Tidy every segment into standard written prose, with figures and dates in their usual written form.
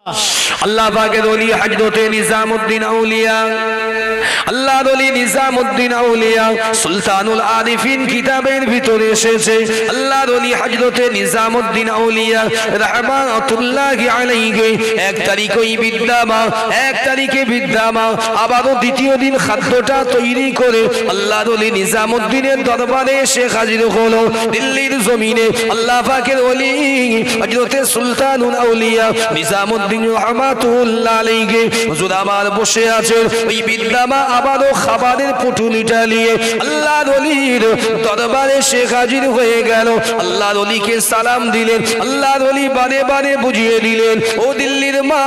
আল্লাহ পাকের ওলি হযরতে নিজামউদ্দিন আউলিয়া, আল্লাহর ওলি নিজামউদ্দিন আউলিয়া সুলতানুল আরিফিন কিতাবের ভিতরে এসেছে আল্লাহর ওলি হযরতে নিজামউদ্দিন আউলিয়া রাহমাতুল্লাহি আলাইহি 1 তারিখেই বিদ্যামা, 1 তারিখে বিদ্যামা আবারও দ্বিতীয় দিন খাদ্যটা তৈরি করে আল্লাহর ওলি নিজামউদ্দিনের দরবারে এসে হাজির হলো। দিল্লির জমিনে আল্লাহ পাকের ওলি হযরতে সুলতানুল আউলিয়া নিজামউদ্দিন রহমাতুল্লাহ আলাইহি হুজুর আমার বসে আছেন। ওই বিদ্যামা আবারও খাবারের পুটুলিটা নিয়ে আল্লাহর ওলির দরবারে সে হাজির হয়ে গেল। আল্লাহর ওলিকে সালাম দিলেন। আল্লাহর ওলি বারে বারে বুঝিয়ে দিলেন, ও দিল্লির মা,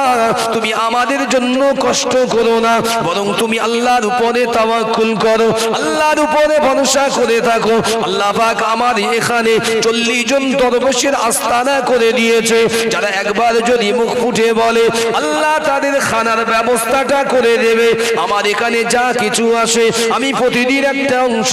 তুমি আমাদের জন্য কষ্ট করো না, বরং তুমি আল্লাহর উপরে তাওয়াক্কুল করো, আল্লাহর উপরে ভরসা করে থাকো। আল্লাহ পাক আমার এখানে 40 জন দরবেশের আস্তানা করে দিয়েছে, যারা একবার যদি মুখ ফুটে বলে আল্লাহ তাদের খানার ব্যবস্থাটা করে দেবে। আমার এখানে যা কিছু আসে আমি প্রতিদিন একটা অংশ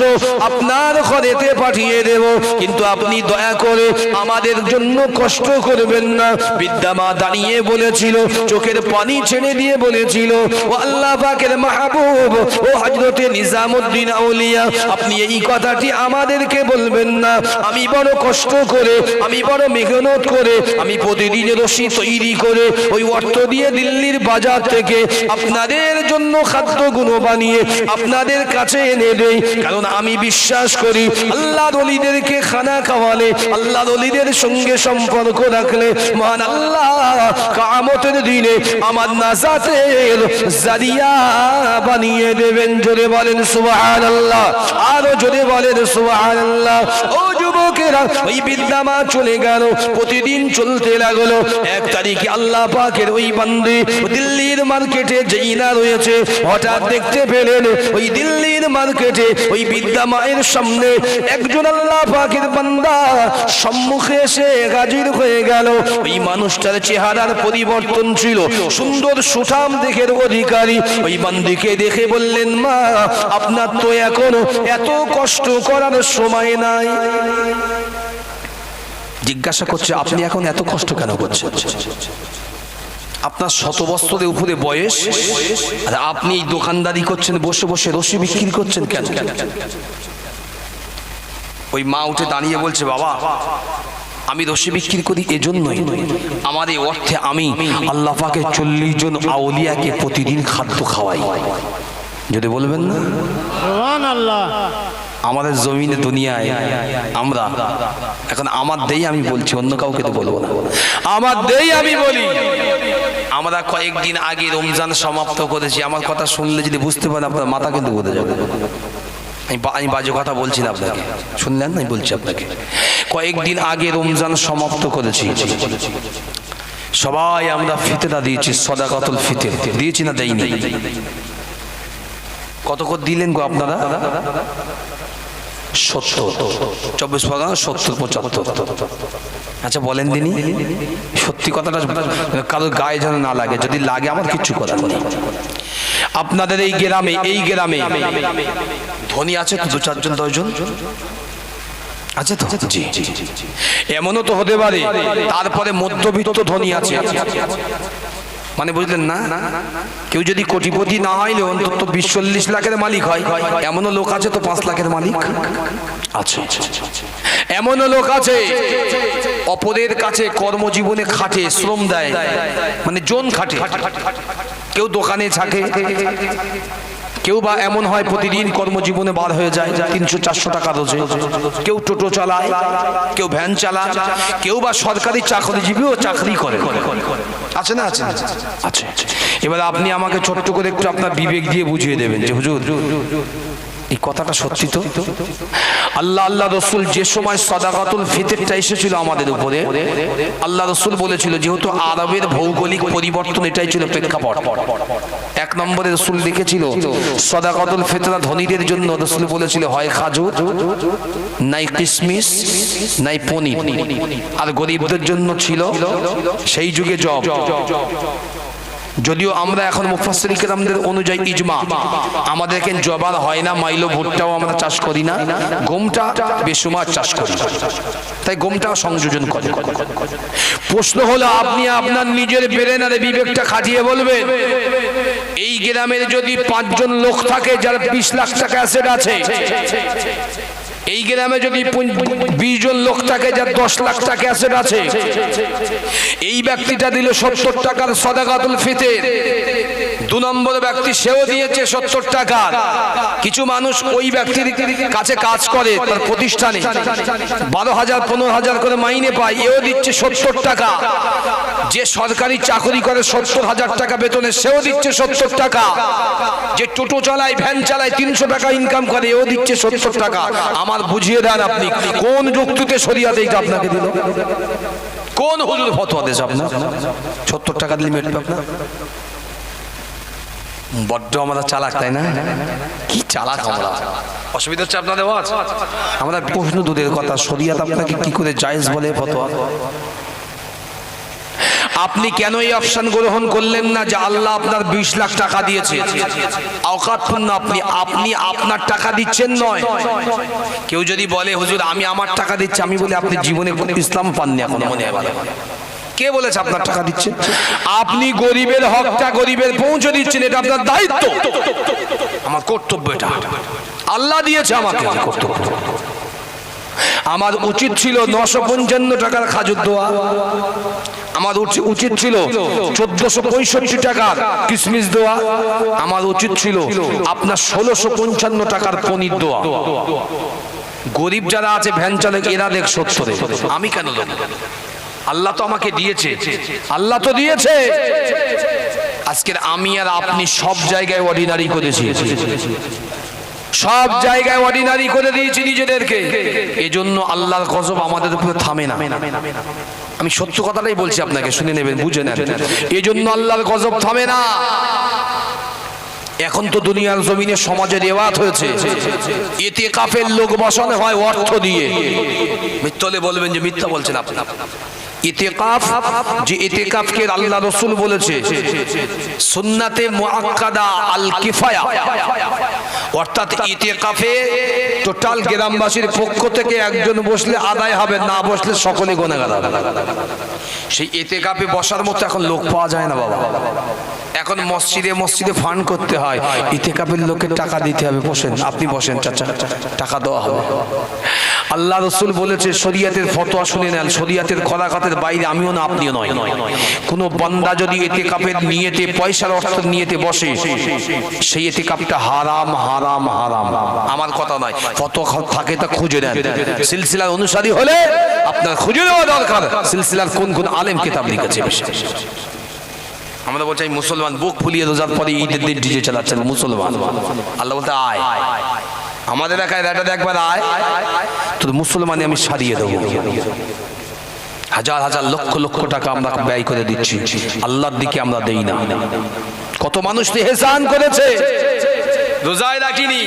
আপনার ঘরেতে পাঠিয়ে দেব, কিন্তু আপনি দয়া করে আমাদের জন্য কষ্ট করবেন না। বিদ্যামা দাঁড়িয়ে বলেছিল, চোখের পানি ছেড়ে দিয়ে বলেছিল, ও আল্লাহ পাকের মাহবুব, ও হযরতে নিজামউদ্দিন আউলিয়া, আপনি এই কথাটি আমাদেরকে বলবেন না। আমি বড় কষ্ট করে, আমি বড় মেহনত করে, আমি প্রতিদিন রশি তৈরি করে ওই অর্থ দিয়ে দিল্লির বাজার থেকে আপনাদের জন্য খাদ্যগুলো বানিয়ে আপনাদের কাছে এনে দেই, কারণ আমি বিশ্বাস করি আল্লাহর ওলিদেরকে খানা খাওয়ালে, আল্লাহর ওলিদের সঙ্গে সম্পর্ক রাখলে মহান আল্লাহ কিয়ামতের দিনে আমার নাজাতের জারিয়া বানিয়ে দেবেন। জোরে বলেন সুবহানাল্লাহ, আরো জোরে বলেন সুবহানাল্লাহ। ও যুবকেরা, ওই বিদ্যামা চলে গেল, প্রতিদিন চলতে লাগলো। 1 তারিখে আল্লাহ পাকের ওই বান্দি দিল্লির মার্কেটে যেই না রয়েছে, হঠাৎ দেখতে পেলেন ওই দিল্লির মার্কেটে ওই বিদ্যা মায়ের সামনে একজন আল্লাহ পাকের বান্দা সম্মুখে এসে হাজির হয়ে গেল। ওই মানুষটার চেহারার পরিবর্তন ছিল, সুন্দর সুঠাম দেহের অধিকারী। ওই বান্দিকে দেখে বললেন, মা, আপনার তো এখনো এত কষ্ট করার সময় নাই। জিজ্ঞাসা করছে, আপনি এখন এত কষ্ট কেন করছেন? আপনার 100 বছরের উপরে বয়স, আর আপনি এই দোকানদারি করছেন, বসে বসে রশি বিক্রি করছেন কেন? ওই মা উঠে দাঁড়িয়ে বলছে, বাবা, আমি রশি বিক্রি করি এজন্যই, আমার এই অর্থে আমি আল্লাহ পাকের 40 জন আউলিয়াকে প্রতিদিন খাদ্য খাওয়াই। যদি বলবেন না সুবহানাল্লাহ। আমাদের জমিনে দুনিয়ায় আমরা এখন আমার দেই আমি বলছি, অন্য কাউকে তো বলবো না, আমার দেই আমি বলি। আমরা কয়েকদিন আগে রমজান সমাপ্ত করেছি। আমার কথা শুনলে যদি বুঝতে পারেন আপনার মাথা কিন্তু ঘুরে যাবে। আমি বাজে কথা বলছি না, আপনাকে শুনলেন না, আমি বলছি আপনাকে, কয়েকদিন আগে রমজান সমাপ্ত করেছি। সবাই আমরা ফিতরা দিয়েছি, সাদাকাতুল ফিতর দিয়েছি না দেইনি? কত করে দিলেন গো আপনারা? 70, 24 পরগনা 70, 75। আচ্ছা বলেন দিনই, সত্যি কথাটা কারোর গায়ে যেন না লাগে, যদি লাগে আমার কিচ্ছু করার নেই। আপনাদের এই গ্রামে ধনী আছে তো 2-4 জন 10 জন আছে তো? জি, এমনও তো হতে পারে তারপরে মধ্যবিত্ত ধনী আছে, মানে বুঝলেন না, কেউ যদি কোটিপতি না হইলে অন্তত 20-40 লাখের মালিক হয়, এমনও লোক আছে তো 5 লাখের মালিক আছে। এমনও লোক আছে অপরের কাছে কর্মজীবনে খাটে, শ্রম দেয়, মানে জন খাটে, কেউ দোকানে থাকে, কেউ বা এমন হয় প্রতিদিন কর্মজীবনে বার হয়ে যায় 300-400 টাকা রোজে, কেউ টোটো চালায়, কেউ ভ্যান চালায়, কেউ বা সরকারি চাকরিজীবীও চাকরি করে, আছে না? আছে, আছে। এবার আপনি আমাকে ছোট্ট করে একটু আপনার বিবেক দিয়ে বুঝিয়ে দেবেন যে হুজুর এই কথাটা সত্যি তো? আল্লাহ রসুল যে সময় সাদাকাতুল ফিতরটা এসেছিল আমাদের উপরে, আল্লাহ রসুল বলেছিল, যেহেতু আরবের ভৌগোলিক পরিবর্তন এটাই ছিল প্রেক্ষাপট। 1 নম্বরে রসুল লিখেছিল সাদাকাতুল ফিতরা ধনীদের জন্য, রসুল বলেছিল হয় খাজুর, নাই কিশমিশ, নাই পনির, আর গরিবদের জন্য ছিল সেই যুগে জব। যদিও আমরা এখন মুফাসসিরিন কেরামদের অনুযায়ী ইজমা আমাদের এখানে জবার হয় না, মাইলো ভুট্টাও আমরা চাষ করি না, গমটা বেসুমার চাষ করি, তাই গমটা সংযোজন করে। প্রশ্ন হলো আপনি আপনার নিজের ব্রেন আর বিবেকটা খাটিয়ে বলবেন, এই গ্রামের যদি 5 জন লোক থাকে যার 20 লাখ টাকা অ্যাসেট আছে, এই গ্রামে যদি 20 জন লোক থাকে যার 10 লাখ টাকা অ্যাসেট আছে, এই ব্যক্তিটা দিল 70 টাকার সাদাকাতুল ফিতর, 2 নম্বর ব্যক্তি সেও দিয়েছে 70 টাকা। কিছু মানুষ ওই ব্যক্তির কাছে কাজ করে, তার প্রতিষ্ঠানে 12,000 15,000 করে মাইনে পায়, এও দিচ্ছে 70 টাকা। যে সরকারি চাকরি করে 70,000 টাকা বেতনে, সেও দিচ্ছে 70 টাকা। যে টোটো চালায়, ভ্যান চালায়, 300 টাকা ইনকাম করে, এও দিচ্ছে 70 টাকা। আমার বুঝিয়ে দেন আপনি কোন যুক্তিতে শরিয়াতে এটা আপনাকে দিল? কোন হুজুর ফতোয়া দিয়েছে আপনার 70 টাকা দিলে মেটবে আপনার? বড্ড আমরা চালাক, তাই না? কি চালাক আমরা! অসুবিধা হচ্ছে আপনাদের ওয়াজ? আমরা প্রশ্ন দূরের কথা, শরিয়াত আপনাকে কি করে জায়েজ বলে ফতোয়া? আপনি কেন এই অপশন গ্রহণ করলেন না যে আল্লাহ আপনার 20 লাখ টাকা দিয়েছে, আওকাতপূর্ণ আপনি আপনার টাকা দিচ্ছেন নয়। কেউ যদি বলে হুজুর আমি আমার টাকা দিচ্ছি, আমি বলি আপনি জীবনে কোনো ইসলাম পাননি এখন, মনে হয় ভালো। কে বলেছে আপনার টাকা দিচ্ছেন? আপনি গরিবের হকটা গরিবের পৌঁছে দিচ্ছেন, এটা আপনার দায়িত্ব, আমার কর্তব্য, এটা আল্লাহ দিয়েছে আমাকে কর্তব্য। আমার উচিত ছিল 955 টাকার খাজুর দেওয়া, আমার উচিত ছিল 1465 টাকার কিশমিশ দেওয়া, আমার উচিত ছিল আপনার 1655 টাকার পনির দেওয়া। গরিব যারা আছে ভ্যান চালক, এরা দেখ 70, আমি কেন দেব? আল্লাহ তো আমাকে দিয়েছে, আল্লাহ তো দিয়েছে। আজকের আমি আর আপনি সব জায়গায় অর্ডিনারি করেছি, সব জায়গায় অর্ডিনারি করে দিয়েছি নিজেদেরকে। এজন্য আল্লাহর গজব আমাদের উপরে থামে না। আমি সত্য কথাটাই বলছি আপনাকে, শুনে নেবেন, বুঝে নেন। এজন্য আল্লাহর গজব থামে না। এখন তো দুনিয়ার জমিনে সমাজে রেওয়াজ হয়েছে ইতিকাফের লোক বসানো হয় অর্থ দিয়ে। মিথ্যলে বলবেন যে মিথ্যা বলছেন আপনি। ইতিকাফ, যে ইতিকাফকে আল্লাহ রাসূল বলেছে সুন্নাতে মুআক্কাদা আল কিফায়া, অর্থাৎ ইতিকাফে টোটাল গ্রামবাসীর পক্ষ থেকে একজন বসলে আদায় হবে, না বসলে সকলে গুনাহগার হবে। সেই ইতিকাফে বসার মতো এখন লোক পাওয়া যায় না বাবা। এখন মসজিদে মসজিদে ফান্ড করতে হয়, ইতিকাফের লোকের টাকা দিতে হবে, বসেন আপনি বসেন চাচা, টাকা দেওয়া হবে। আল্লাহ রাসূল বলেছে, শরীয়তের ফতোয়া শুনে নেন, শরীয়তের করাকাতের বাইরে আমিও না আপনিও নয়। কোন বান্দা যদি ইতিকাফের নিয়তে, পয়সার অর্থ নিয়তে বসে, সেই ইতিকাফটা হারাম হারাম হারাম। আমার কথা নয়, ফতোয়া থাকে তা খুঁজে নেন। সিলসিলার অনুসারী হলে আপনার খুঁজে নেওয়া দরকার সিলসিলার কোন কোন আলেম কিতাব লিখেছে। আমরা বলছি আমি মুসলমান, বুক ফুলিয়ে রোজার পরে ঈদের দিন ডিজে চালাচ্ছেন মুসলমান। আল্লাহ বলতে আয়, আমাদের এলাকায় এটা একবার আয়, তোর মুসলমানে আমি সারিয়ে দেবো। হাজার হাজার লক্ষ লক্ষ টাকা আমরা ব্যয় করে দিচ্ছি, আল্লাহর দিকে আমরা দেই না। কত মানুষ ইহসান করেছে, রোজায় রাখিনি,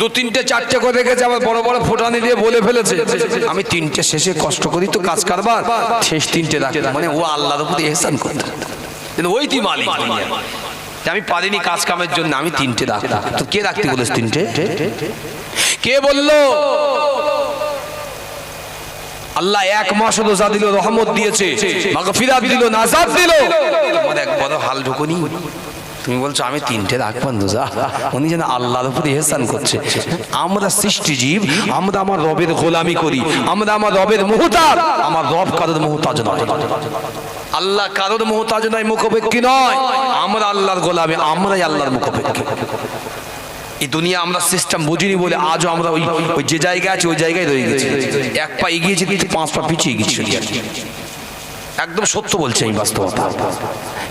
2, 3, 4 করে রেখেছে, আবার বড় বড় ফোটানি দিয়ে বলে ফেলেছে আমি 3টে শেষে কষ্ট করি তো কাজ কারবার, শেষ 3টে রাখি। মানে ও আল্লাহর উপর ইহসান করতে, কিন্তু ওই তুই মালিক, আমি পারিনি কাজ কামের জন্য, আমি 3টে রাখতাম। তো কে রাখতে বলেছে 3টে? কে বললো? আল্লাহ 1 মাস রোজা দিল, রহমত দিয়েছে, মাগফিরাত দিল, নাজাত দিল। তোমার এক বড় হাল ঢুকুনি, তুমি বলছো আমি 3টে রাখবেন রোজা। উনি যেন আল্লাহর উপর ইহসান করছে। আমরা সৃষ্টিজীব, আমরা আমার রবের গোলামি করি, আমরা আমার রবের মুহতাজ। আমার রব কারোর মুহতাজ নয়, আল্লাহ কারোর মুহতাজ নয়, মুখাপেক্ষী নয়। আমরা আল্লাহর গোলামি, আমরাই আল্লাহর মুখাপেক্ষী। এই দুনিয়া আমরা সিস্টেম বুঝিনি বলে আজও আমরা ওই যে জায়গায় আছে ওই জায়গায় রয়ে গেছি। 1 পা এগিয়েছি, 5 পা পিছিয়ে গেছি। একদম সত্য বলছে এই বাস্তবতা।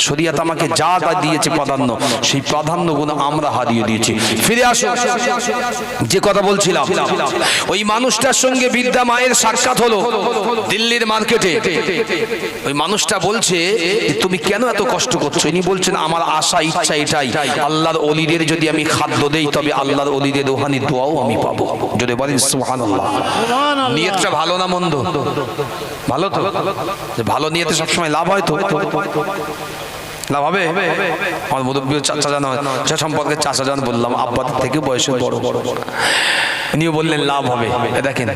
শরীয়ত আমাকে যা দিয়েছে প্রাধান্য, সেই প্রাধান্য গুণ আমরা হারিয়ে দিয়েছি। ফিরে আসো, যে কথা বলছিলাম, ওই মানুষটার সঙ্গে বিদ্যা মায়ের সাক্ষাৎ হলো দিল্লির মার্কেটে। ওই মানুষটা বলছে তুমি কেন এত কষ্ট করছো? ইনি বলছেন আমার আশা ইচ্ছা এটাই, আল্লাহর ওলিদের যদি আমি খাদ্য দেই তবে আল্লাহর ওলিদের রুহানি দোয়াও আমি পাবো। যদি বলেন সুবহানাল্লাহ। নিয়তটা ভালো না মন্দ? ভালো তো, ভালো নিয়তে সবসময় লাভ হয় তো। লাভ হবে? আমার মুরব্বী চাচা জান সম্পর্কে চাচা জান বললাম, আব্বাদের থেকে বয়সে বড় বড়, উনিও বললেন লাভ হবে। দেখেন,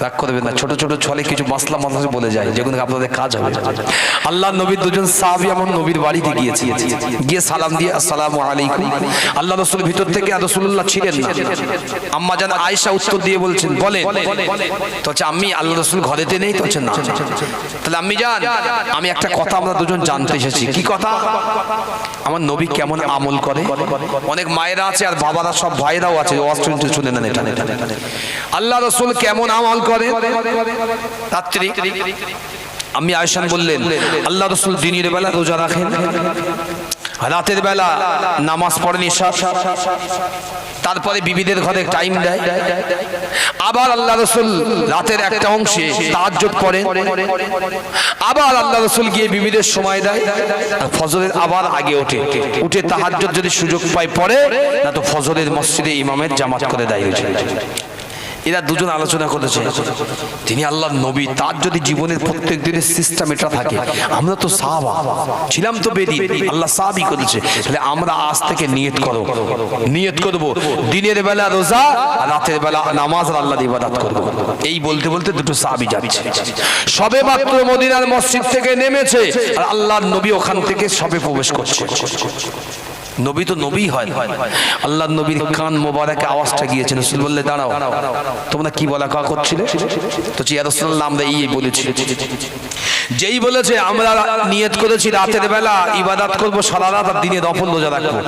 রাগ করবেন না, ছোট ছোট ছলে কিছু মাসলা মাসলা বলে যায় যেগুলো আপনাদের কাজ হবে। আল্লাহ নবীর দুজন সাহাবী আমার নবীর বাড়িতে গিয়েছে, গিয়ে সালাম দিয়ে আসসালামু আলাইকুম। আল্লাহ রাসূল ভিতর থেকে, রাসূলুল্লাহ ছিলেন না, আম্মা জান আয়েশা উত্তর দিয়ে বলছেন, বলেন। তো হচ্ছে আম্মি, আল্লাহ রাসূল ঘরেতে নেই? তো হচ্ছে না। তাহলে আম্মি জান, আমি একটা কথা আমরা দুজন জানতে এসেছি। কি কথা? আমার নবী কেমন আমল করে? অনেক মায়েরা আছে আর বাবারা, সব ভাইরাও আছে, অস্ট্রেলিয়া শুনে নেন এটা। আল্লাহ রাসূল কেমন আমল করে? রাত্রি আমি আয়েশা বললেন, আল্লাহ রাসূল দিনের বেলা রোজা রাখেন, রাতের বেলা নামাজ পড়েন ইশা, তারপরে বিবিদের ঘরে টাইম দেয়, আবার আল্লাহ রাসূল রাতের একটা অংশে তাহাজ্জুদ পড়েন, আবার আল্লাহ রাসূল গিয়ে বিবিদের সময় দেয়, আর ফজরের আবার আগে উঠে তাহাজ্জুদ যদি সুযোগ পায় পড়ে, না তো ফজরের মসজিদে ইমামের জামাত করে দেয়। এরা দুজন আলোচনা করেছে, তিনি আল্লাহর নবী, তার যদি জীবনের প্রত্যেক দিনের সিস্টেম এটা থাকে, আমরা তো সাহাবা ছিলাম, তো বেদি আল্লাহ সাহাবী করেছে, তাহলে আমরা আজ থেকে নিয়ত করব দিনের বেলা রোজা, আর রাতের বেলা নামাজ আর আল্লাহর ইবাদত করব। এই বলতে বলতে দুটো সাহাবী যাচ্ছে, সবে মাত্র মদিনার মসজিদ থেকে নেমেছে, আর আল্লাহর নবী ওখান থেকে সবে প্রবেশ করছে। নবী তো নবী হয়, আল্লাহর নবীর কান মোবারকে আওয়াজটা গিয়েছে, রাসূল বললে, দাঁড়াও, তোমরা কি বলা কওয়া করছিলে? তো ইয়া রাসূলুল্লাহ, আমরা এই বলেছি। যেই বলেছে আমরা নিয়ত করেছি রাতের বেলা ইবাদত করব, সারা রাত, আর দিনে নফল রোজা রাখবো,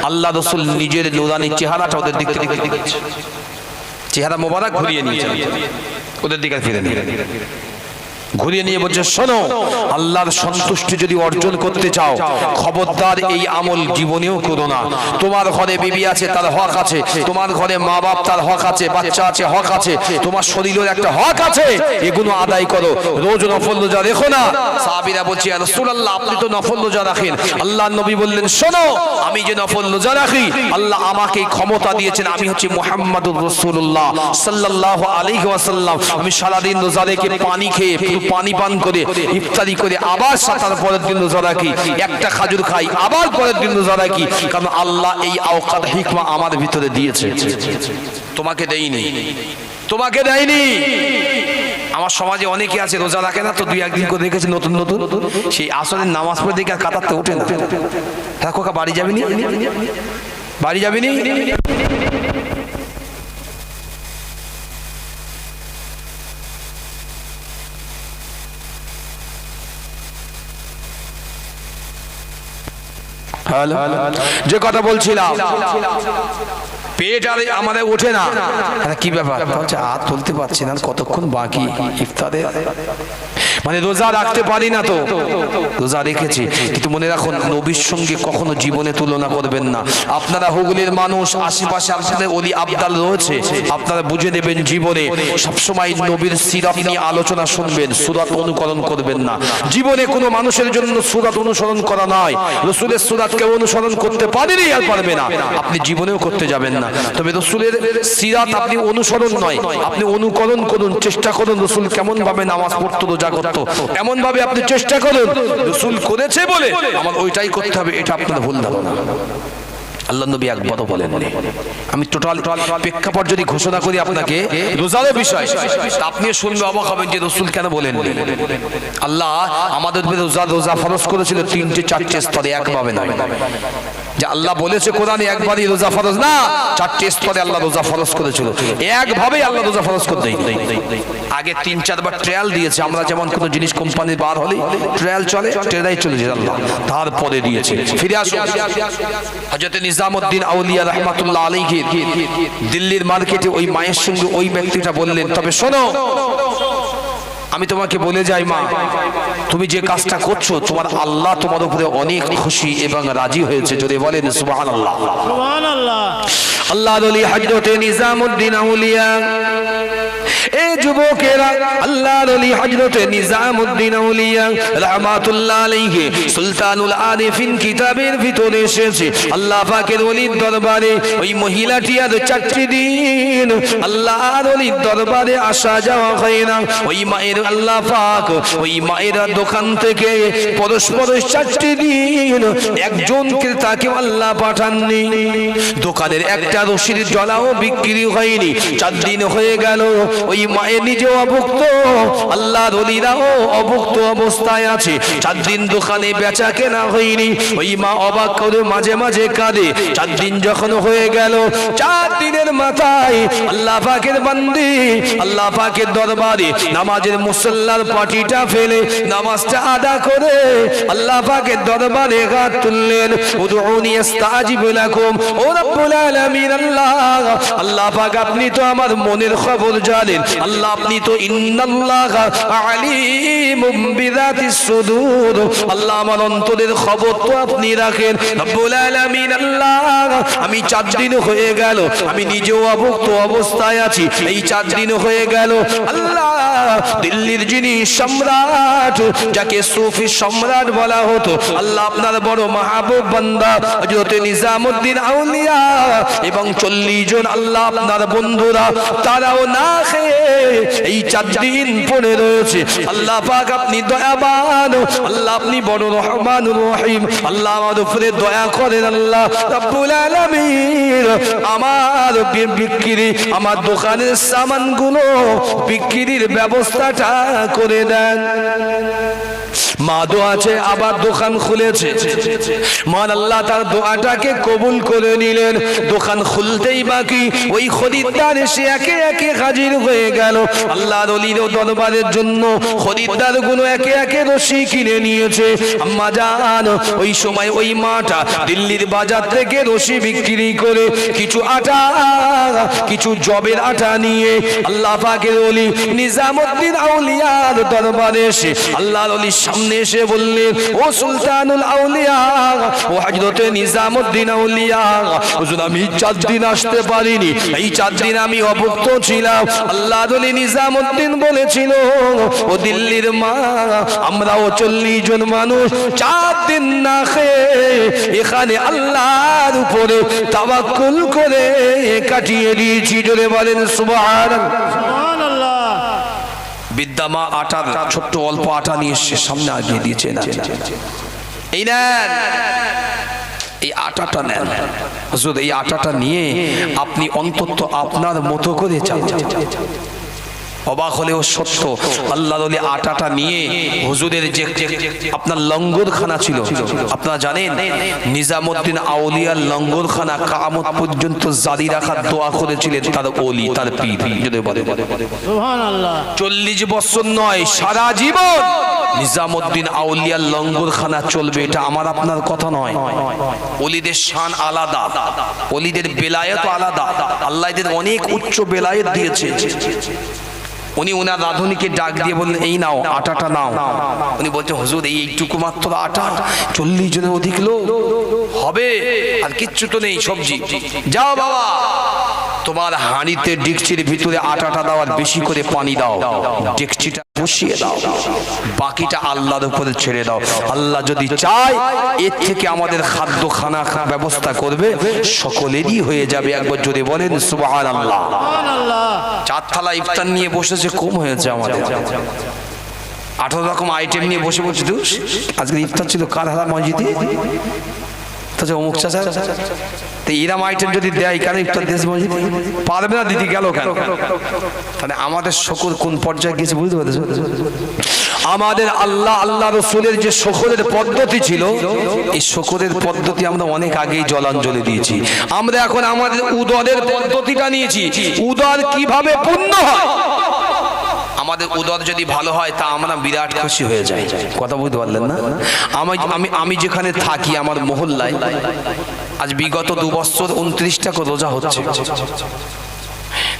আল্লাহ রাসূল নিজের নুরানি চেহারাটা ওদের দিক থেকে দেখছে, চেহারা মোবারক ঘুরিয়ে নিয়েছে, ওদের দিকে ফিরে ঘুরিয়ে নিয়ে বলছে, শোনো, আল্লাহর সন্তুষ্টি যদি অর্জন করতে চাও, খবরদার এই আমল জীবনেও করো না। তোমার ঘরে বিবি আছে, তার হক আছে, তোমার ঘরে মা বাপ, তার হক আছে, বাচ্চা আছে, হক আছে, তোমার শরীরের একটা হক আছে, এগুলো আদায় করো, রোজ নফল রোজা রেখো না। সাহাবীরা বলছে, ইয়া রাসূলুল্লাহ, আপনি তো নফল রোজা রাখেন। আল্লাহর নবী বললেন, শোনো, আমি যে নফল রোজা রাখি, আল্লাহ আমাকে ক্ষমতা দিয়েছেন, আমি হচ্ছে মুহাম্মাদুর রাসূলুল্লাহ সাল্লাল্লাহু আলাইহি ওয়াসাল্লাম, আমি সারাদিন রোজা রেখে পানি খেয়ে, পানি পান করে, ইফতারি করে, আবার সাতার পরের দিন রোজা রাখি, একটা খাজুর খাই, আবার পরের দিন রোজা রাখি, কারণ আল্লাহ এই আওকাত হিকমা আমার ভিতরে দিয়েছে, তোমাকে দেয়নি, তোমাকে দেয়নি। আমার সমাজে অনেকে আছে রোজা রাখে না, তো দুই একদিন করে দেখেছে নতুন নতুন, সেই আসরের নামাজ পড়ে দেখে আর কাতারতে ওঠে না, দেখো বাড়ি যাবিনি, বাড়ি যাবিনি। যে কথা বলছিলাম, পেট আর আমাদের ওঠে না, কি ব্যাপার? হাত তুলতে পারছি না, কতক্ষণ বাকি ইফতারে, মানে রোজা রাখতে পারি না, তো রোজা রেখেছি, কিন্তু মনে রাখুন, নবীর সঙ্গে কখনো জীবনে তুলনা করবেন না। আপনারা হুগলির মানুষ, আশেপাশে আপনাদের ওলি আবদাল রয়েছে, আপনারা বুঝে নেবেন, জীবনে সবসময় নবীর সিরাত নিয়ে আলোচনা শুনবেন, সুরাত অনুকরণ করবেন না। জীবনে কোনো মানুষের জন্য সুরাত অনুসরণ করা নয়, রাসূলের সুরাত কেউ অনুসরণ করতে পারেনি আর পারবে না, আপনি জীবনেও করতে যাবেন না। তবে রাসূলের সিরাত আপনি অনুসরণ নয়, আপনি অনুকরণ করুন, চেষ্টা করুন, রাসূল কেমন ভাবে নামাজ পড়তো, রোজা করতো, এমন ভাবে আপনি চেষ্টা করুন, রাসূল করেছে বলে আমার ওইটাই করতে হবে, এটা আপনার ভুল ধারণা। আল্লাহ নবী একবারও বলেননি। আমি টোটাল প্রেক্ষাপট যদি ঘোষণা করি আপনাকে রোজার বিষয়, আপনিও শুনবে অবাক হবেন যে রাসূল কেন বলেন। আল্লাহ আমাদের রোজা ফরজ করেছিল 3-4 স্তরে, একভাবে নয়। যে আল্লাহ বলেছে কোরআনে একবারই রোজা ফরজ না, 4 স্তরে আল্লাহ রোজা ফরজ করেছিল, একভাবেই আল্লাহ রোজা ফরজ করে দেয়। আগে 3-4 বার ট্রায়াল দিয়েছে, আমরা যেমন কোনো জিনিস কোম্পানির বার হলে ট্রায়াল চলে, ট্রায়াল চলে যায় আল্লাহ, তারপরে দিয়েছে। ফিরে আসুন, হযরত নিজামউদ্দিন আউলিয়া রাহমাতুল্লাহ আলাইহি দিল্লির মার্কেটে ওই মায়ের সঙ্গে ওই ব্যক্তিটা বললেন, তবে শোনো, আমি তোমাকে বলে যাই মা, তুমি যে কাজটা করছো, তোমার আল্লাহ তোমার উপরে অনেক খুশি এবং রাজি হয়েছে। যদি বলেন সুবহানাল্লাহ, সুবহানাল্লাহ। আল্লাহর ওলি হযরত নিজামউদ্দিন আউলিয়া এ যুবকেরা, আল্লাহর ওলি হযরতে নিজামউদ্দিন আউলিয়া রাহমাতুল্লাহ আলাইহি সুলতানুল আরিফিন কিতাবের ভিতরে এসেছে আল্লাহ পাকের ওলির দরবারে ওই মহিলাটি আর 4টি দিন আল্লাহর ওলির দরবারে আসা যাওয়া হয় না। ওই মায়ের আল্লাহ পাক ওই মায়ের দোকান থেকে পরস্পর 4টি দিন একজন ক্রেতাকে আল্লাহ পাঠাননি। দোকানের একটা রশির জলাও বিক্রি হয়নি। 4 দিন হয়ে গেল, ওই মায়ের নিজেও অভুক্ত, আল্লাহর ওলিরাও অভুক্ত অবস্থায় আছে। 4 দিন দোকানে বেচা কেনা হয়নি। ওই মা অবাক করে মাঝে মাঝে কাঁদে। 4 দিন যখন হয়ে গেল, 4 দিনের মাথায় আল্লাহ পাকের বান্দি আল্লাহ পাকের দরবারে নামাজের মুসল্লার পাটিটা ফেলে নামাজটা আদা করে আল্লাহ পাকের দরবারে হাত তুললেন। উদউনি আস্তাজিব লাকুম, ও রব্বুল আলামিন, আল্লাহ পাক আপনি তো আমার মনের খবর জানেন। আল্লাহ আপনি তো ইন্নাল্লাহা আলিমুম বিযাতিস সুদূর, আল্লাহ আমার অন্তরের খবর তো আপনি রাখেন। রব্বুল আলামিন, আল্লাহ আমি 4 দিন হয়ে গেল, আমি নিজেও অভুক্ত অবস্থায় আছি। এই 4 দিন হয়ে গেল, আল্লাহ দিল্লির যিনি সম্রাট, যাকে সুফি সম্রাট বলা হতো, আল্লাহ আপনার বড় মাহবুব বান্দা হযরত নিজামউদ্দিন আউলিয়া এবং 40 জন আল্লাহ আপনার বন্ধুরা, তারাও না খেয়ে এই 4 দিন পড়ে রয়েছে। আল্লাহ পাক আপনি দয়াবান, আল্লাহ আপনি বড় রহমানুর রহিম, আল্লাহ আমার উপরে দয়া করেন। আল্লাহ রাব্বুল আলামিন আমার বিক্রি, আমার দোকানের সামানগুলো বিক্রির ব্যবস্থাটা করে দেন। মা দোয়াছে, আবার দোকান খুলেছে। মান আল্লাহ তার দোয়াটাকে কবুল করে নিলেন। দোকান খুলতেই বাকি ওই খরিদ্দার এসে একে একে হাজির হয়ে গেল। আল্লাহর ওলির দরবারের জন্য খরিদ্দারগুলো একে একে রশি কিনে নিয়েছে। আম্মা জান, ওই সময় ওই মাটা দিল্লির বাজার থেকে রশি বিক্রি করে কিছু আটা, কিছু জবের আটা নিয়ে আল্লাহ পাকের ওলি নিজামউদ্দিন আউলিয়ার দরবারে এসে আল্লাহর ওলির সামনে এসে বললেন, ও সুলতানুল আউলিয়া, ও হযরতে নিজামউদ্দিন আউলিয়া, হুজুর আমি 4 দিন আসতে পারিনি। এই 4 দিন আমি অভুক্ত ছিলাম। আল্লাহর ওলি নিজামউদ্দিন বলেছিল, ও দিল্লির মা, আমরাও 40 জন মানুষ 4 দিন না খেয়ে এখানে আল্লাহর উপরে তাওয়াক্কুল করে কাটিয়ে দিয়েছি। জোরে বলেন সুবহানাল্লাহ। বিদ্যামা আটার ছোট্ট অল্প আটা নিয়ে এসে সামনে আগিয়ে দিয়েছে। এই নেন, এই আটাটা নেন হুজুর, এই আটাটা নিয়ে আপনি অন্তত আপনার মতো করে চালান। অবাক হলেও সত্য, আল্লাহর ওলি আটাটা নিয়ে হুজুরের যে আপনার লঙ্গরখানা ছিল, আপনারা জানেন নিজামউদ্দিন আউলিয়ার লঙ্গরখানা কিয়ামত পর্যন্ত জারি রাখার দোয়া করেছিলেন তার ওলি, তার পীর। যদি বলে সুবহানাল্লাহ, 40 বছর নয়, সারা জীবন নিজামউদ্দিন আউলিয়ার লঙ্গরখানা চলবে। এটা আমার আপনার কথা নয়। ওলিদের শান আলাদা, ওলিদের বেলায়েত আলাদা। আল্লাহ এদের অনেক উচ্চ বেলায়েত দিয়েছে। উনি ওনার রাধুনিকে ডাক দিয়ে বললেন, এই নাও আটাটা নাও। উনি বলছে, হুজুর এইটুকু মাত্র আটা, 40 জনের অধিক লোক হবে, আর কিচ্ছু তো নেই সবজি। যাও বাবা, তোমার হাঁড়িতে ডেকচির ভিতরে আটাটা দাও, আর বেশি করে পানি দাও, ডেকচিটা বসিয়ে দাও, বাকিটা আল্লাহর উপরে ছেড়ে দাও। আল্লাহ যদি চায় এর থেকে আমাদের খাদ্য খানা ব্যবস্থা করবে, সকলেরই হয়ে যাবে। একবার যদি বলেন সুবহানাল্লাহ। 4 থালা ইফতার নিয়ে বসেছে, কম হয়েছে আমাদের। 18 রকম আইটেম নিয়ে বসে বলছি, তো আজকে ইফতার ছিল কার হারা মসজিদে, অমুক চাচা, তো এরম আইটেম যদি দেয় কেন ইফতার দেশ মসজিদে পারবে না, দিদি গেল কেন? তাহলে আমাদের শকর কোন পর্যায়ে গেছে বুঝতে পারছো? আমাদের আল্লাহ আল্লাহ রসুলের যে শকরের পদ্ধতি ছিল, এই শকরের পদ্ধতি আমরা অনেক আগেই জলাঞ্জলি দিয়েছি। আমরা এখন আমাদের উদরের পদ্ধতিটা নিয়েছি। উদর কিভাবে পূর্ণ হয়, আমাদের উদর যদি ভালো হয় তা আমরা বিরাট খুশি হয়ে যাই। কথা বুঝতে পারলেন না? আমি যেখানে থাকি আমার মহল্লায় আজ বিগত 2 বছর 29টা রোজা হচ্ছে।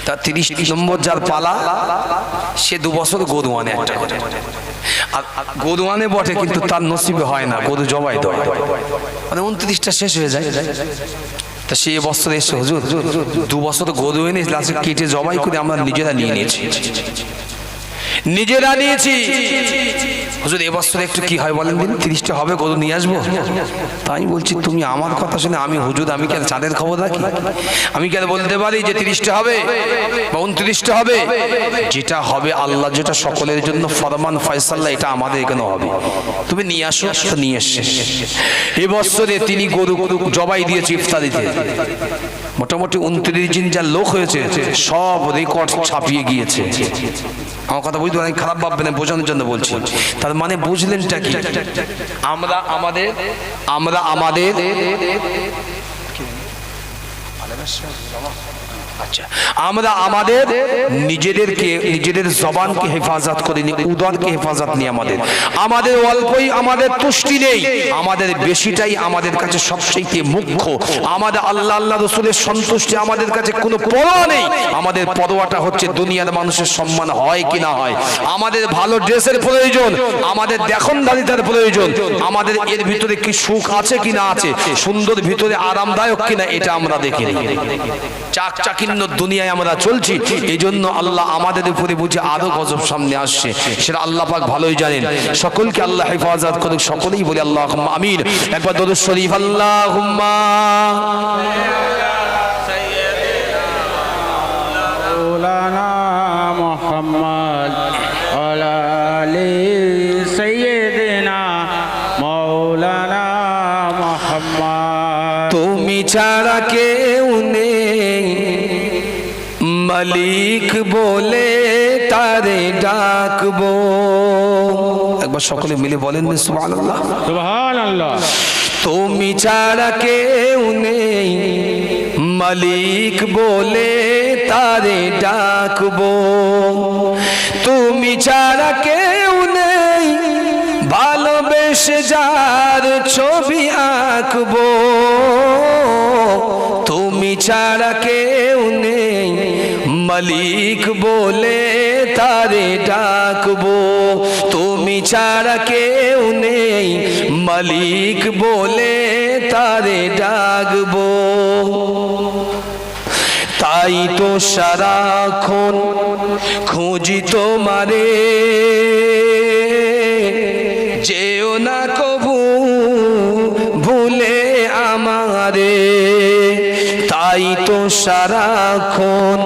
তা 30 নম্বর যার পালা, সে 2 বছর গরু আনে একটা করে। আর গরু আনে বটে, কিন্তু তার নসিবে হয় না গরু জবাই দেয়, মানে 29টা শেষ হয়ে যায়। তা সে বছর এসে হুজুর 2 বছর গরু এনে লাশে কেটে জবাই করে আমরা নিজেরা নিয়ে নিয়েছি, নিজেরা নিয়েছি। হুজুর এবছর একটু কি হয় বলেন দিন, 30টা হবে, গরু নিয়ে আসবো। তাই বলছি তুমি আমার কথা শুনে আমি হুজুর আমি কেন চাঁদের খবর রাখি? আমি কেন বলতে পারি যে 30টা হবে বা 29টা হবে? যেটা হবে আল্লাহ, যেটা সকলের জন্য ফরমান ফয়সালা, এটা আমাদের এখানে হবে। তুমি নিয়ে আসো, তো নিয়ে এসছে। এবছরে তিনি গরু জবাই দিয়েছে ইফতারিতে, মোটামুটি 29 দিন যা লোক হয়েছে সব রেকর্ড ছাপিয়ে গিয়েছে। আমার কথা বুঝতে পারেন, খারাপ ভাববেন না, বোঝানোর জন্য বলছি। তার মানে বুঝলেনটা কি? আমরা আমাদের আচ্ছা, আমরা আমাদের নিজেদেরকে, নিজেদের জবানকে হেফাজত করিনি, উদরকে হেফাজত নিয়ে আমাদের অল্পই আমাদের তুষ্টি নেই, আমাদের বেশিটাই আমাদের কাছে সবচেয়ে মুখ্য। আমাদের আল্লাহ রাসূলের সন্তুষ্টি আমাদের কাছে কোনো পরোয়া নেই। আমাদের পরোয়াটা হচ্ছে দুনিয়ার মানুষের সম্মান হয় কি না হয়, আমাদের ভালো ড্রেসের প্রয়োজন, আমাদের দেখনদারিতার প্রয়োজন, আমাদের এর ভিতরে কি সুখ আছে কি না আছে, সুন্দর ভিতরে আরামদায়ক কিনা, এটা আমরা দেখি। চাকচাকিন্য দুনিয়ায় আমরা চলছি, এই জন্য আল্লাহ আমাদের উপরে বুঝে আরো গজব সামনে আসছে, সেটা আল্লাহ পাক ভালোই জানেন। সকলকে আল্লাহ হেফাজত করুক, সকলেই বলি আল্লাহুম্মা আমিন। একবার দরুদ শরীফ, আল্লাহুম্মা মাওলানা মুহাম্মদ ওয়া আলি সাইয়্যিদিনা মাওলানা মুহাম্মদ। তুমি ছাড়া কেউ নেই, মালিক বলে তারে ডাকবো। একবার সকলে মিলে বলেন সুবহানাল্লাহ, সুবহানাল্লাহ। তুমি ছাড়া কেউ নেই, মালিক বলে তারে ডাকবো। তুমি ছাড়া কেউ নেই, ভালোবেসে যার ছবি আঁকবো। তুমি ছাড়া কেউ নেই, মালিক বলে তারে ডাকবো। তুমি ছাড়া কেউ নেই, মালিক বলে তারে ডাকবো। তাই তো সারাক্ষণ খুঁজি তোমারে, যেও না কবু ভুলে আমারে। তাই তো সারাক্ষণ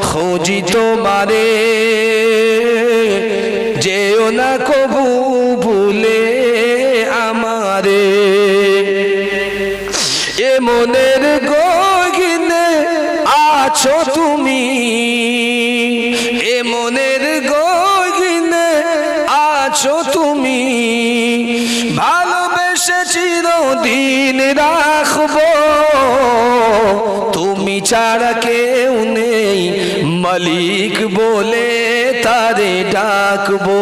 খুঁজি তোমারে, যেও না কবু ভুলে আমারে। এ মনের গহীনে আছো তুমি, এ মনের গহীনে আছো তুমি। ভালোবেসে চিরদিন রাখবো, তুমি ছাড়া কেউ নেই, মালিক বলে তারে ডাকবো।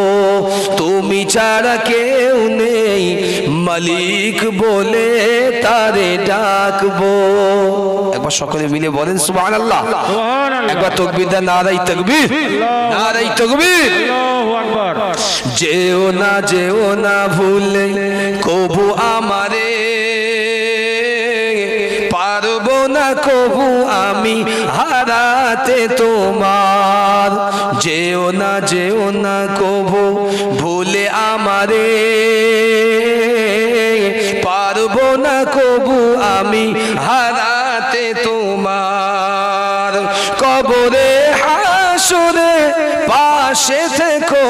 তুমি ছাড়া কেউ নেই, মালিক বলে তারে ডাকবো। একবার সকলে মিলে বলেন সুবহানাল্লাহ, একবার তাকবীর দেন, নারায়ে তাকবীর, নারায়ে তাকবীর, আল্লাহু আকবার। যেও না ভুলে কবু আমারে, পারবো না কবু আমি হারাতে তোমার। যেও না কবু ভুলে আমারে, পারবো না কবু আমি হারাতে তোমার। কবরে হাসরে পাশে থেকো,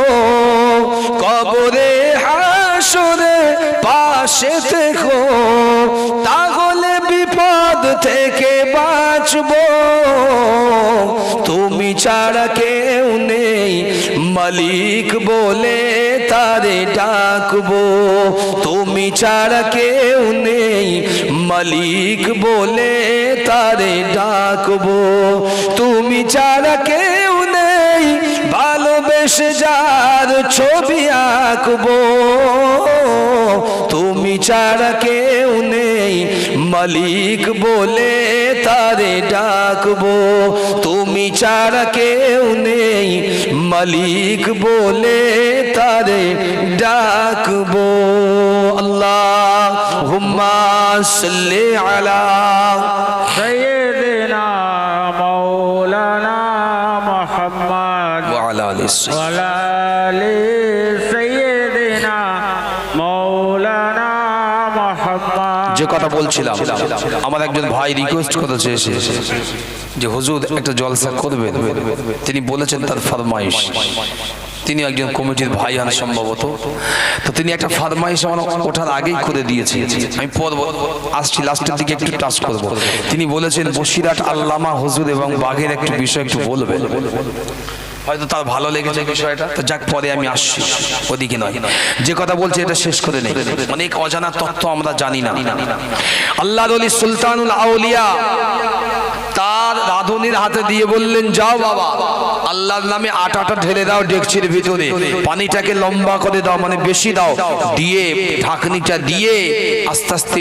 কবরে হাসরে পাশে থেকো, তাহলে বিপদ থেকে বাঁচবো। তুমি ছাড়া কেউ নেই, মালিক বলে তারে ডাকবো। তুমি ছাড়া কেউ নেই, মালিক বলে তারে ডাকবো। তুমি ছাড়া কেউ নেই, ভালোবেসে যার ছবি আঁকবো। তুমি ছাড়া কেউ নেই, মালিক বলে তারে ডাকবো। তুমি ছাড়া কেউ নেই, মালিক বলে তারে ডাকবো। আল্লাহু আল্লাহুম্মা সাল্লি আলা سيدنا مولانا محمد ওয়া আলা আলি وعلى آل سيدنا مولانا محمد যে কথা বলছিলাম, আমার একজন ভাই রিকোয়েস্ট করেছে এসে যে হুজুর একটা জলসা করবেন। তিনি বলেছেন তার ফরমাইশ, তিনি একজন কমিটির ভাই হন সম্ভবত, তো তিনি একটা ফরমাইশ আমার ওঠার আগেই করে দিয়েছে। আমি পড়ব, আসছি লাস্টের দিকে একটু টাচ করব। তিনি বলেছেন বসিরহাট আল্লামা হুজুর এবং বাঘের একটু বিষয় একটু বলবেন। হয়তো তার ভালো লেগেছে বিষয়টা, তো যাক পরে আমি আসছি, ওদিকে নয়। যে কথা বলছে এটা শেষ করে নেই, অনেক অজানা তথ্য আমরা জানি না। আল্লাহর ওলি সুলতানুল আউলিয়া তার রাধুনির হাতে দিয়ে বললেন, যাও বাবা আল্লাহর নামে আটাটা ঢেলে দাও ডেকচির ভিতরে, পানিটাকে লম্বা করে দাও, মানে বেশি দাও, দিয়ে ঢাকনিটা দিয়ে আস্তে আস্তে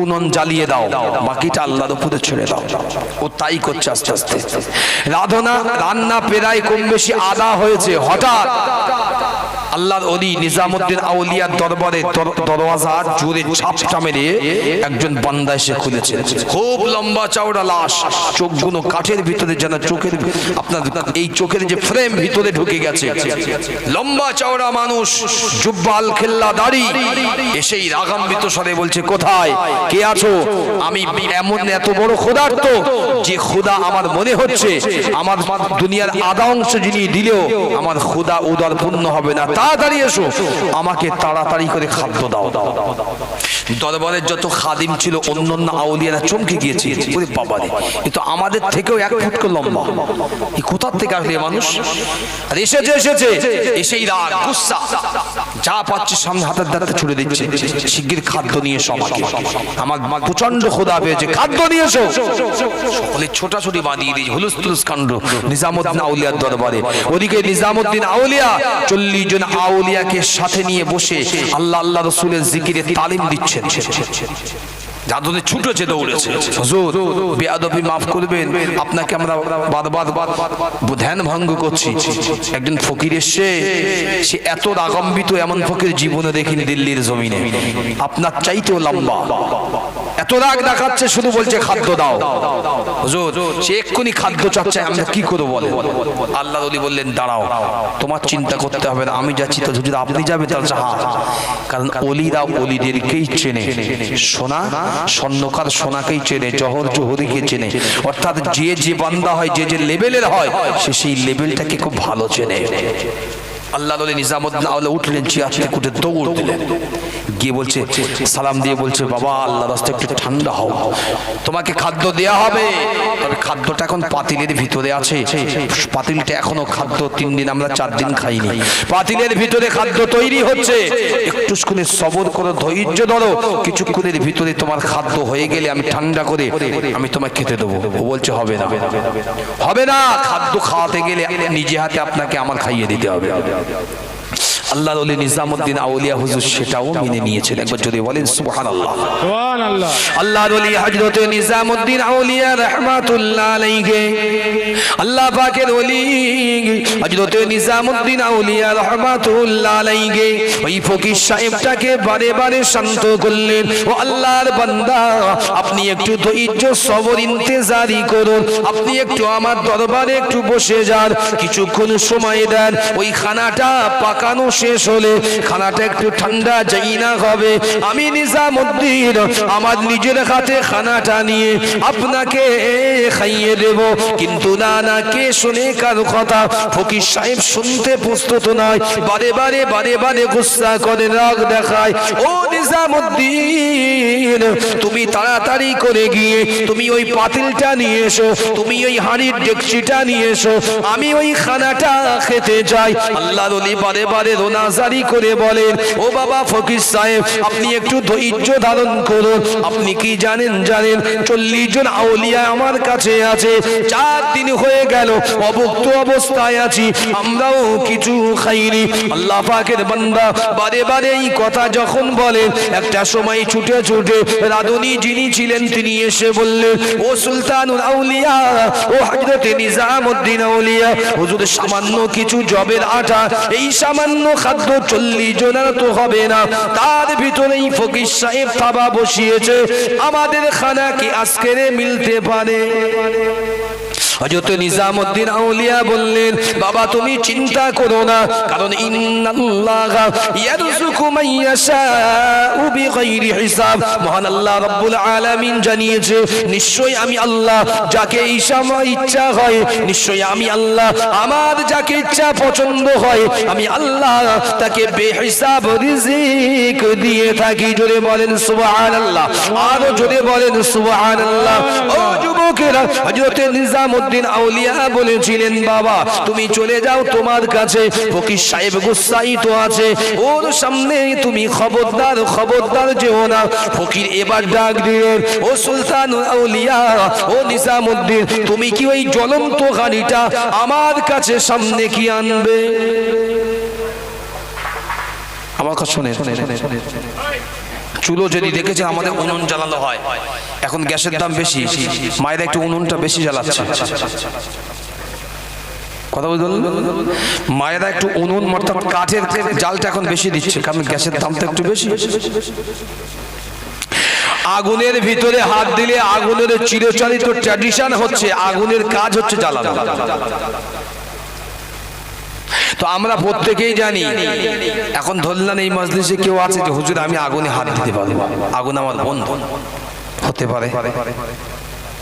উনুন জ্বালিয়ে দাও, বাকিটা আল্লাহর উপরে ছেড়ে দাও। ও তাই করছে আস্তে আস্তে। রাধনা রান্না প্রায় কম বেশি আদা হয়েছে, হঠাৎ আল্লাহর ওলি নিজামুদ্দিন আউলিয়ার দরবারে দরওয়াজা জোরে ঝাপটা মেরে একজন বান্দা এসে খুলেছে। খুব লম্বা চওড়া লাশ, চোখগুলো কাঠের ভিতরে, যেন চোখের আপনার এই চোখের যে ফ্রেম ভিতরে ঢুকে গেছে। লম্বা চওড়া মানুষ, জুব্বাল খেল্লা দাড়ি, এসেই রাগান্বিত স্বরে বলছে, কোথায় কে আছো? আমি এমন এত বড় ক্ষুধার্ত যে ক্ষুধা আমার মনে হচ্ছে আমার দুনিয়ার আধা অংশ যিনি দিলেও আমার ক্ষুধা উদার পূর্ণ হবে না, তাড়াতাড়ি এসো, আমাকে তাড়াতাড়ি করে খাদ্য দাও। দরবারের যত খাদিম ছিল অন্যান্য আউলিয়ারা চমকে গিয়েছে, ওরে বাবারে, এ তো আমাদের থেকেও এক ফুট করে লম্বা, এই কোথার থেকে আসলে মানুষ? আর এসেছে এসেই রাগ গুসা, যা পাচ্ছে সামনে হাতের দ্বারা ছুড়ে দিচ্ছে, শিগগির খাদ্য নিয়ে এসো, আমাকে আমার প্রচন্ড ক্ষুধা পেয়েছে, খাদ্য নিয়ে এসো। সকলে ছোটাছুটি বাঁধিয়ে দিয়েছে, হুলুস কাণ্ড নিজামুদ্দিন আউলিয়ার দরবারে। ওদিকে নিজামুদ্দিন আউলিয়া 40 জন আউলিয়াকে সাথে নিয়ে বসে আল্লাহ আল্লাহ রাসূলের জিকিরে তালিম দিচ্ছেন। জাদুতে ছুটেছে, দৌড়েছে। হুজুর বেয়াদবি মাফ করবেন, আপনাকে আমরা বারবার ধ্যান ভঙ্গ করছি। একজন ফকির এসে, সে এত রাগান্বিত, এমন ফকির জীবনে দেখিনি দিল্লির জমিনে, আপনার চাইতেও লম্বা, এত রাগ দেখাচ্ছে, শুধু বলছে খাদ্য দাও। হুজুর সে এক্ষুনি খাদ্য চাচ্ছে, আমরা কি করবো বলে? আল্লাহর ওলি বললেন, দাঁড়াও, তোমার চিন্তা করতে হবে না, আমি যাচ্ছি। তো হুজুর আপনি যাবেন? তাহলে হ্যাঁ, কারণ ওলিরা ওলিদেরকেই চেনে, সোনা স্বর্ণকার সোনাকেই চেনে, জহর জোহরিকে চেনে, অর্থাৎ যে যে বান্দা হয়, যে যে লেভেলের হয়, সে সেই লেভেলটাকে খুব ভালো চেনে। আল্লাহর ওলি নিজামুদ্দিন আউলিয়া উঠলেন, চেয়ার থেকে উঠে দৌড় দিলেন, গিয়ে বলছে, সালাম দিয়ে বলছে, বাবা আল্লাহর রাস্তায় একটু ঠান্ডা হও, তোমাকে খাদ্য দেয়া হবে, তবে খাদ্যটা এখন পাতিলের ভিতরে আছে, পাতিলটা এখনো খাদ্য 3 দিন আমরা 4 দিন খাইনি, পাতিলের ভিতরে খাদ্য তৈরি হচ্ছে, একটুখানি সবর করো, ধৈর্য ধরো, কিছুক্ষণের ভিতরে তোমার খাদ্য হয়ে গেলে আমি ঠান্ডা করে আমি তোমায় খেতে দেবো। ও বলছে, হবে না, হবে না, খাদ্য খাওয়াতে গেলে নিজে হাতে আপনাকে আমার খাইয়ে দিতে হবে। আল্লাহর ওলি নিজামুদ্দিন আউলিয়া হুজুর সেটাও মেনে নিয়েছেন। একবার যদি বলেন সুবহানাল্লাহ। সুবহানাল্লাহ। আল্লাহর ওলি হযরত নিজামুদ্দিন আউলিয়া রাহমাতুল্লাহ আলাইহি, আল্লাহ পাকের ওলি হযরত নিজামুদ্দিন আউলিয়া রাহমাতুল্লাহ আলাইহি ওই ফকির সাহেবটাকে বারে বারে শান্ত করলেন, ও আল্লাহর বান্দা, আপনি একটু ধৈর্য সবর ইন্তেজারি করুন, আপনি একটু আমার দরবারে একটু বসে যান, কিছুক্ষণ সময় দেন, ওই খানাটা পাকানো শেষ হলে খানাটা একটু ঠান্ডা যাই না হবে, আমি নিজামুদ্দিন আমার নিজের হাতে খানাটা নিয়ে আপনাকে খাইয়ে দেব। কিন্তু না, কে শুনে কার কথা? ফকির সাহেব শুনতে প্রস্তুত নয়, বারে বারে গুসা করে, রাগ দেখায়। ও নিজামুদ্দিন, তুমি তাড়াতাড়ি করে গিয়ে তুমি ওই পাতিলটা নিয়ে এসো, তুমি ওই হাঁড়ির ডেকচিটা নিয়ে এসো, আমি ওই খানাটা খেতে চাই। আল্লাহর ওলি বারে রোনাজারি করে বলেন, ও বাবা ফকির সাহেব, আপনি একটু ধৈর্য ধারণ করুন, আপনি কি জানেন 40 জন আউলিয়া আমার কাছে আছে, 4 দিন হয়ে গেল অভুক্ত অবস্থায় আছি, আমরাও কিছু খাইনি। আল্লাহ পাকের বান্দা বারে এই কথা যখন বলেন, একটা সময় ছুটে রাধুনী যিনি ছিলেন তিনি এসে বললেন, ও সুলতানুল আউলিয়া, ও হযরত নিজামুদ্দিন আউলিয়া, হুজুর সামান্য কিছু জবের আটা, এই সামান্য খাদ্য 40 জনের তো হবে না, তার ভিতরেই ফকির সাহেব থাবা বসিয়েছে। আমাদের খানা কি আজকের মিলতে পারে? হযরত নিজামউদ্দিন আউলিয়া বললেন, বাবা তুমি চিন্তা করো না, কারণ ইন্নাল্লাহা ইয়ারযুকু মান ইয়াশাউ বিগাইরি হিসাব। মহান আল্লাহ রাব্বুল আলামিন জানিয়েছে, নিশ্চয়ই আমি আল্লাহ যাকে ইচ্ছা হয়, নিশ্চয়ই আমি আল্লাহ আমার যাকে ইচ্ছা পছন্দ হয়, আমি আল্লাহ তাকে বেহিসাব রিজিক দিয়ে থাকি। জোরে বলেন সুবহানাল্লাহ, আরো জোরে বলেন সুবহানাল্লাহ। ও যুবকেরা, হযরত নিজামউদ্দিন আউলিয়া বলেছিলেন, বাবা তুমি চলে যাও, তোমার কাছে ফকির সাহেব গুসাইত আছে, ওর সামনে তুমি খবরদার খবরদার যেও না। ফকির এবার ডাক দিলেন, ও সুলতানুল আউলিয়া, ও নিজামউদ্দিন, তুমি কি ওই জ্বলন্ত গাড়িটা আমার কাছে সামনে কি আনবে? আমার কথা শুনে, চুলো যদি দেখেছে আমাদের উনুন জ্বালানো হয়, এখন গ্যাসের দাম বেশি, মায়েরা একটু উনুনটা বেশি জ্বালাচ্ছে। কথা বলুন, মায়েরা একটু উনুন অর্থাৎ কাঠের জালটা এখন বেশি দিচ্ছে, কারণ গ্যাসের দামটা একটু বেশি। আগুনের ভিতরে হাত দিলে আগুনের চিরচরিত ট্র্যাডিশন হচ্ছে, আগুনের কাজ হচ্ছে জ্বালানো। তো আমরা প্রত্যেকেই জানি, এখন ধরলেন এই মজলিসে কেউ আছে যে হুজুর আমি আগুনে হাত দিতে পারবো, আগুন আমার বন্ধু হতে পারে,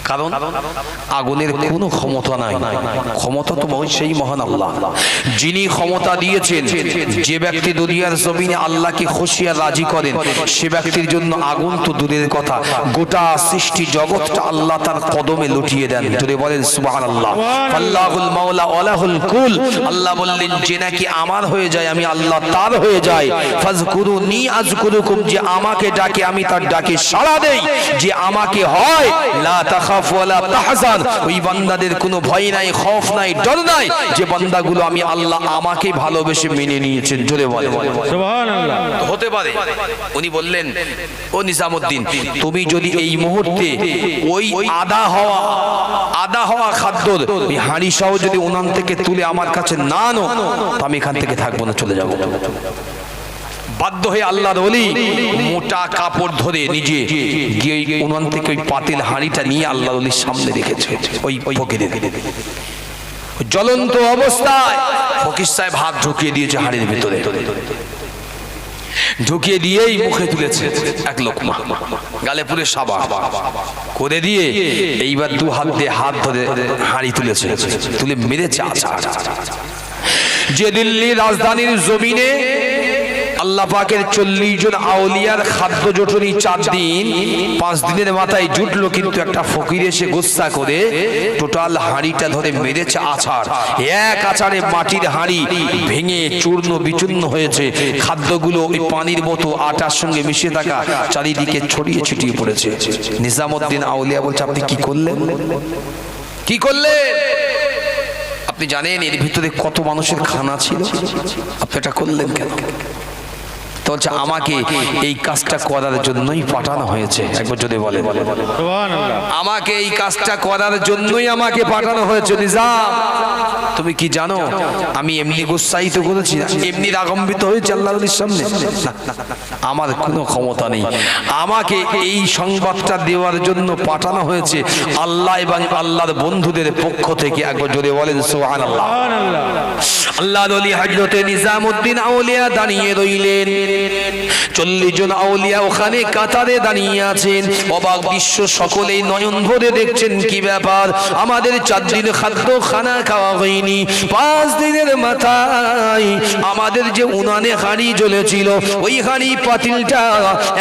কারণ আগুনের কোনো ক্ষমতা নাই, ক্ষমতা তো সেই মহান আল্লাহ যিনি ক্ষমতা দিয়েছেন। যে ব্যক্তি দুনিয়ার জমিনে আল্লাহকে খুশি আর রাজি করেন, সে ব্যক্তির জন্য আগুন তো দূরের কথা, গোটা সৃষ্টি জগৎটা আল্লাহ তার কদমে লুটিয়ে দেন। যদি বলেন সুবহানাল্লাহ। আল্লাহুল মাওলা ওয়ালাহুল কুল, আল্লাহ বললেন যে নাকি আমার হয়ে যায় আমি আল্লাহ তার হয়ে যায়। ফাজকুরুনি আযকুরুকুম, যে আমাকে ডাকে আমি তার ডাকে সাড়া দেই, যে আমাকে হয় লা ওয়ালা তাহজান, ওই বান্দাদের কোনো ভয় নাই, খৌফ নাই, ডর নাই, যে বান্দাগুলো আমি আল্লাহ আমাকে ভালোবেসে মেনে নিয়েছেন। জোরে বলেন সুবহানাল্লাহ। হতে পারে উনি বললেন, ও নিজামউদ্দিন তুমি যদি এই মুহূর্তে ওই আদা হওয়া খাদ্যর ওই হাঁড়ি সহ যদি উনান থেকে তুলে আমার কাছে না আনো, তো আমি এখান থেকে থাকবো না, চলে যাবো। বাধ্য হয়ে আল্লাহর ওলি মোটা কাপড় ধরে নিজে গিয়ে উনান থেকে ওই পাতিল হাঁড়িটা নিয়ে আল্লাহর ওলির সামনে রেখেছে। ওই ফকিরের জ্বলন্ত অবস্থায় ফকির সাহেব হাত ঢুকিয়ে দিয়েছে হাঁড়ির ভিতরে, ঢুকিয়ে দিয়েই মুখে তুলেছে এক লোকমা, গালে পুরে সাবান করে দিয়ে এইবার দু হাত দিয়ে হাত ধরে হাঁড়ি তুলেছে, তুলে মেরেছে। যে দিল্লি রাজধানীর জমিনে আল্লাহ পাকের 40 জন আউলিয়ার খাদ্য জোটনি 4 দিন 5 দিনের মাথায় জুটলো, কিন্তু একটা ফকির এসে গোসা করে টোটাল হাঁড়িটা ধরে মেরেছে আছাড়। এক আছাড়ে মাটির হাঁড়ি ভেঙে চূর্ণ বিচূর্ণ হয়েছে, খাদ্যগুলো ওই পানির মতো আটার সঙ্গে মিশে থাকা চারিদিকে ছড়িয়ে ছিটিয়ে পড়েছে। নিজামউদ্দিন আউলিয়া বলছে, আপনি কি করলেন? কি করলেন? আপনি জানেন এর ভিতরে কত মানুষের খানা ছিল, আপনি এটা করলেন কেন? তো বলছে আমাকে এই কাজটা করার জন্যই পাঠানো হয়েছে। একবার যদি বলে সুবহানাল্লাহ, আমাকে এই কাজটা করার জন্যই আমাকে পাঠানো হয়েছে। নিজাম তুমি কি জানো আমি এমনি গোসাইত করেছি না, এমনি রাগম্বিত হয়েছে আল্লাহর সামনে? আমার কোনো ক্ষমতা নেই, আমাকে এই সংবাদটা দেওয়ার জন্য পাঠানো হয়েছে আল্লাহ এবং আল্লাহর বন্ধুদের পক্ষ থেকে। একবার যদি বলেন সুবহানাল্লাহ। আল্লাহর ওলি হযরত নিজামউদ্দিন আউলিয়া দাঁড়িয়ে রইলেন, 40 জন আউলিয়া ওখানে কাতারে দাঁড়িয়ে আছেন। অবাক দৃশ্য, সকলেই নয়ন ভরে দেখছেন। কি ব্যাপার, আমাদের 4 দিন খাদ্য খানা খাওয়া হয়নি, 5 দিনের মাথায় আমাদের যে উনানে হাঁড়ি জ্বলেছিল, ওই হাঁড়ি পাতিলটা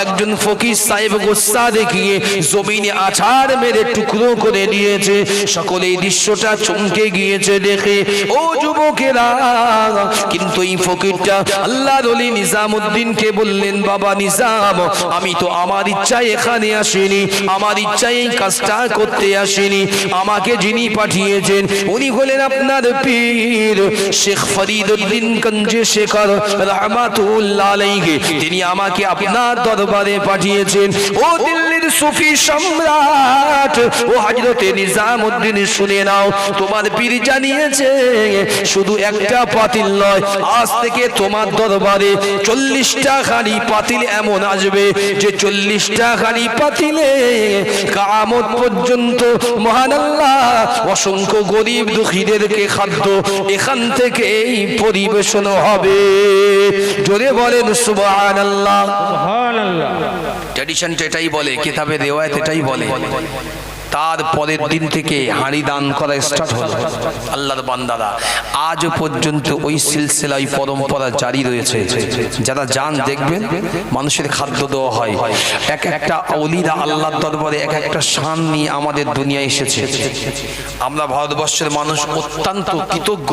একজন ফকির সাহেব গোসা দেখিয়ে জমিনে আছাড় মেরে টুকরো করে দিয়েছে। সকলেই দৃশ্যটা চমকে গিয়েছে দেখে। ও যুবকেরা, কিন্তু এই ফকিরটা আল্লাহর ওলি নিজামউদ্দিন নিজামউদ্দিনকে বললেন, বাবা নিজাম, আমি তো আমার ইচ্ছায় এখানে আসিনি, আমার ইচ্ছায় এই কাজটা করতে আসিনি, আমাকে যিনি পাঠিয়েছেন উনি হলেন আপনার পীর শেখ ফরিদউদ্দিন গঞ্জে শেখর রহমাতুল্লাহ আলাইহি। তিনি আমাকে আপনার দরবারে পাঠিয়েছেন। ও দিল্লির সুফি সম্রাট, ও হযরতে নিজামউদ্দিন, শুনে নাও, তোমার পীর জানিয়েছে শুধু একটা পাতিল নয়, আজ থেকে তোমার দরবারে 40টা খালি পাতিল এমন আসবে যে 40টা খালি পাতিলে কিয়ামত পর্যন্ত মহান আল্লাহ অসংখ্য গরিব দুঃখীদেরকে খাদ্য এখান থেকেই পরিবেশন হবে। জোরে বলেন সুবহানাল্লাহ। সুবহানাল্লাহ। ট্র্যাডিশনটা এটাই বলে, কিতাবে রিওয়ায়াত এটাই বলে। তার পরের দিন থেকে হাঁড়ি দান করা স্টার্ট হলো। আল্লাহর বান্দারা আজ পর্যন্ত ওই সিলসিলা, ওই পরম্পরা জারি রয়েছে। যারা যান দেখবেন মানুষের খাদ্য দেওয়া হয়। এক একটা ওলিরা আল্লাহর দরবারে এক একটা শান নিয়ে আমাদের দুনিয়ায় এসেছে। আমরা ভারতবর্ষের মানুষ অত্যন্ত কৃতজ্ঞ,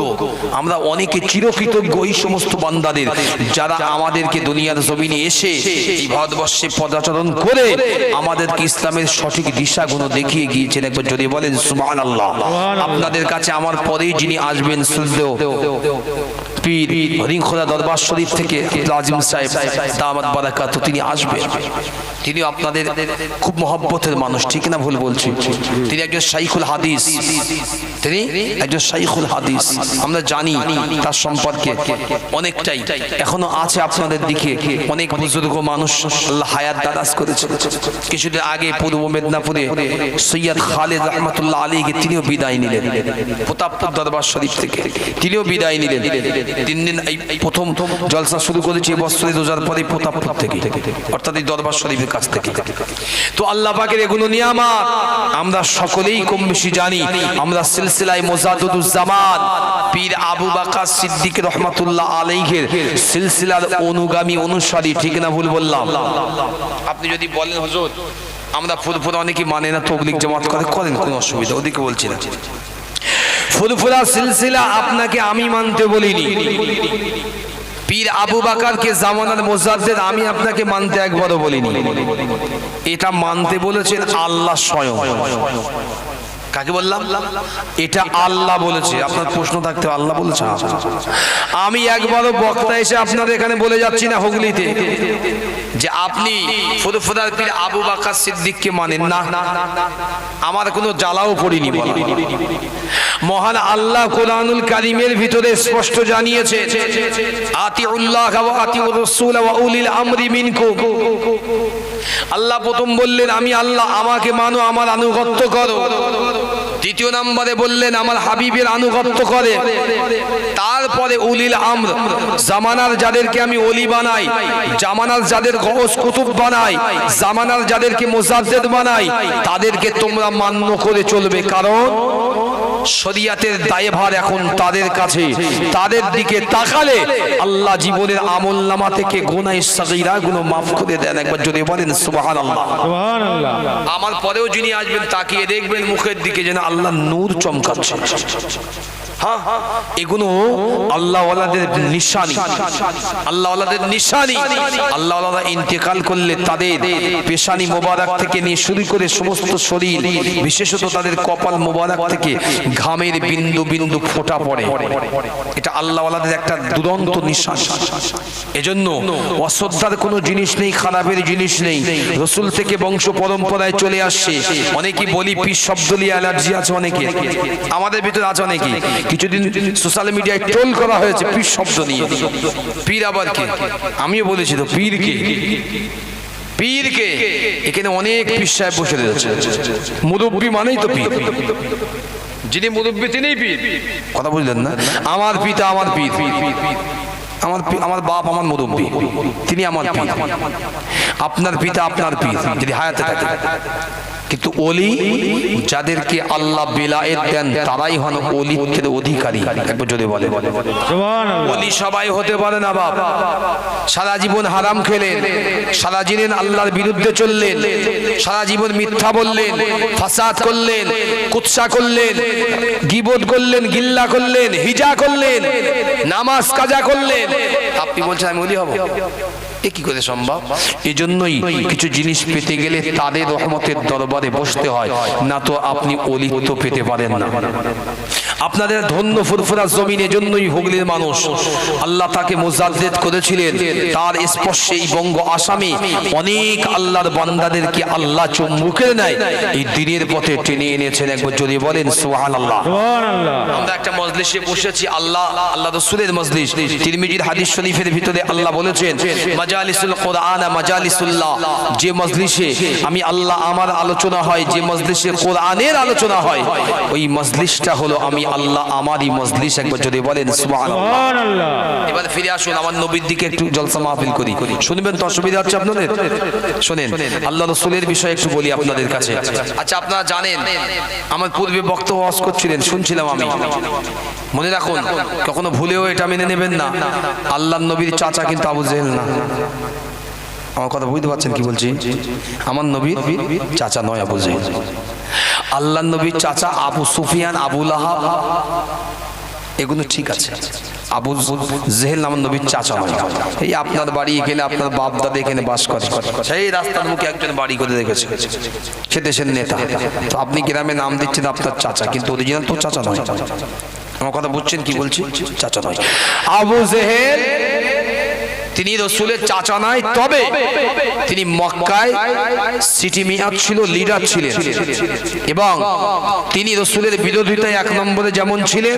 আমরা অনেকে চিরকৃতজ্ঞ ওই সমস্ত বান্দাদের যারা আমাদেরকে দুনিয়ার জমিনে এসে এই ভারতবর্ষে পদাচরণ করে আমাদেরকে ইসলামের সঠিক দিশাগুলো দেখিয়ে গিয়েছেন। একবার যদি বলেন সুবহানাল্লাহ। আপনাদের কাছে আমার পরেই যিনি আসবেন শ্রদ্ধেয় পীর হরিংখোলা দরবার শরীফ থেকে আজিম সাহেব দামাত বারাকাত, তিনি আসবেন। তিনি আপনাদের খুব মহব্বতের মানুষ, ঠিক না ভুল বলছি? তিনি একজন শাইখুল হাদিস, তিনি একজন শাইখুল হাদিস। আমরা জানি তার সম্পর্কে অনেকটাই, এখনো আছে আপনাদের দিকে অনেক বুজুর্গ মানুষ আল্লাহ হায়াত দারাজ করেছে। কিছুদিন আগে পূর্ব মেদিনীপুরে সৈয়দ খালেদ রহমাতুল্লাহ আলাইহি তিনিও বিদায় নিলেন প্রতাপপুর দরবার শরীফ থেকে, তিনিও বিদায় নিলেন। 3 দিন এই প্রথম জলসা শুরু করেছি বছরে রোজার পরে প্রতাপপুর থেকে, অর্থাৎ এই দরবার শরীফের কাছ থেকে। তো আল্লাহ পাকের এগুলো নিয়ামত আমরা সকলেই কম বেশি জানি। আমরা সিলসিলায়ে মুজাদ্দিদুজ জামান পীর আবু বকর সিদ্দিক রহমাতুল্লাহ আলাইহির সিলসিলার অনুগামী অনুসারী, ঠিক না ভুল বললাম? আপনি যদি বলেন হুজুর আমরা ফুরফুরা অনেকে মানে না, তবলিগ জামাত করে, করেন, কোনো অসুবিধা, ওদিকে বলছি না। ফুরফুরা সিলসিলা আপনাকে আমি মানতে বলিনি, পীর আবু বকরকে জামানার মুজাদ্দিদ আমি আপনাকে মানতে একবারও বলিনি। এটা মানতে বলেছেন আল্লাহ স্বয়ং। কাকে বললাম? এটা আল্লাহ বলেছে। আপনার প্রশ্ন থাকতে আল্লাহ বলেছে? আমি একবারও বক্তা এসে আপনাদের এখানে বলে যাচ্ছি না হুগলিতে যে আপনি ফুরফুরার পীর আবু বকর সিদ্দিককে মানেন না, আমার কোনো জ্বালাও পড়িনি বলা। মহান আল্লাহ কোরআনুল কারীমের ভিতরে স্পষ্ট জানিয়েছে, আতিউল্লাহ ওয়া আতিউর রাসূল ওয়া উলিল আমরি মিনকুম। আল্লাহ প্রথম বললেন আমি আল্লাহ, আমাকে মানো, আমার আনুগত্য করো। দ্বিতীয় নম্বরে বললেন আমার হাবিবের আনুগত্য করে। তারপরে উলিল আমর, জামানার যাদেরকে আমি ওলি বানাই, জামানার যাদের গৌস কুতুব বানাই, জামানার যাদেরকে মুজাদ্দিদ বানাই, তাদেরকে তোমরা মান্য করে চলবে, কারণ শরিয়াতের দায়ভার এখন তাদের কাছে। তাদের দিকে তাকালে আল্লাহ জীবনের আমলনামা থেকে গুনাহ সাগীরা গুলো মাফ করে দেন। একবার যদি বলেন সুবহানাল্লাহ। সুবহানাল্লাহ। আমার পরেও যিনি আসবেন তাকিয়ে দেখবেন মুখের দিকে যেন আল্লাহ নূর চমকাচ্ছে। হ্যাঁ, এগুলো আল্লাহ ওয়ালাদের নিশানি, আল্লাহ ওয়ালাদের নিশানি। আল্লাহ ওয়ালারা ইন্তেকাল করলে তাদের পেশানি মোবারক থেকে নিয়ে শুরু করে সমস্ত শরীর, বিশেষত তাদের কপাল মোবারক থেকে ঘামের বিন্দু বিন্দু ফোঁটা পড়ে। এটা আল্লাহ ওয়ালাদের একটা দুরন্ত নিশানি। এজন্য অশ্রদ্ধার কোনো জিনিস নেই, খারাপের জিনিস নেই। রসুল থেকে বংশ পরম্পরায় চলে আসছে। অনেকেই বলি পীর শব্দ নিয়ে অ্যালার্জি আছে অনেকে, আমাদের ভিতরে আছে অনেকে। কিছুদিন সোশ্যাল মিডিয়ায় ট্রোল করা হয়েছে পীর শব্দ নিয়ে। পীর আবার কে? আমিও বলেছি তো পীর কে, পীর কে? এখানে অনেক পীর সাহেব বসে রয়েছে। মুরব্বী মানেই তো পীর, যিনি মুরব্বী তিনিই পীর। কথা বুঝলেন না? আমার পিতা আমার পীর, আমার বাপ আমার মুরব্বী, তিনি আমার পীর। আপনার পিতা আপনার পীর যদি হায়াতে থাকে। কিন্তু ওলি যাদেরকে আল্লাহ বিলায়েত দেন তারাই হন ওলিত্বের অধিকারী। একবার যদি বলে সুবহানাল্লাহ। ওলি সবাই হতে পারে না বাপ। সারা জীবন হারাম খেলেন, সারা জীবন আল্লাহর বিরুদ্ধে চললেন, সারা জীবন মিথ্যা বললেন, ফাসাদ করলেন, কুৎসা করলেন, গীবত করলেন, গিল্লা করলেন, হিজা করলেন, নামাজ কাজা করলেন, আপনি বলছেন আমি ওলি হব? এ কি করে সম্ভব? এজন্যই কিছু জিনিস পেতে গেলে তাদের রহমতের দরবারে বসতে হয়, না তো আপনি অলিত্ব পেতে পারেন না। আপনাদের ধন্য ফুরফুরা জমিন, এজন্যই হুগলির মানুষ আল্লাহ তাকে মুজাদ্দেদ করেছিলেন। তার স্পর্শে এই বঙ্গ আসামে অনেক আল্লাহর বান্দাদেরকে আল্লাহ চুম্বুকে নেয় এই দিনের পথে টেনে এনেছেন। একবার যদি বলেন সুবহানাল্লাহ। সুবহানাল্লাহ। আমরা একটা মজলিসে বসেছি, আল্লাহ রাসূলের মজলিস। তিরমিজির হাদিস শরীফের ভিতরে আল্লাহ বলেছেন, মাজালিসুল কোরআন মাজালিসুল্লাহ, যে মজলিসে আমি আল্লাহ আমার আলোচনা হয়, যে মজলিসে কোরআনের আলোচনা হয়, ওই মজলিসটা হলো আমি আল্লাহ আমারই মজলিস। একবার যদি বলেন সুবহানাল্লাহ। এবার ফিরে আসুন, আমার নবীর দিকে একটু জলসা মাহফিল করি। শুনবেন তো? অসুবিধা হচ্ছে আপনাদের? শুনেন, আল্লাহ রাসূলের বিষয়ে একটু বলি আপনাদের কাছে। আচ্ছা, আপনারা জানেন আমার পূর্বে বক্তব্য ওয়াজ করছিলেন, শুনছিলাম আমি। মনে রাখুন, কখনো ভুলেও এটা মেনে নেবেন না, আল্লাহর নবীর চাচা কিন্তু আবু জেহেল না। আমার কথা বুঝতে পারছেন কি বলছি? আমার নবীর চাচা নয় আবু জেহেল। আল্লাহর নবীর চাচা আবু সুফিয়ান, আবু লাহাব, এগুলো ঠিক আছে। আবু জেহেল আমার নবীর চাচা নয়। এই আপনার বাড়ি এখানে, আপনার বাপ দাদা এখানে বাস করে, সেই রাস্তার মুখে একজন বাড়ি করে রেখেছে, সে দেশের নেতা। তো আপনি গ্রামে নাম দিচ্ছেন আপনার চাচা, কিন্তু অরিজিনাল তো চাচা নয়। আমার কথা বুঝছেন কি বলছি? চাচা নয়। আবু জেহেল তিনি রাসূলের চাচা নয়, তবে তিনি মক্কায় সিটি মিয়াত ছিল, লিডার ছিলেন, এবং তিনি রাসূলের বিরোধিতায় এক নম্বরে যেমন ছিলেন,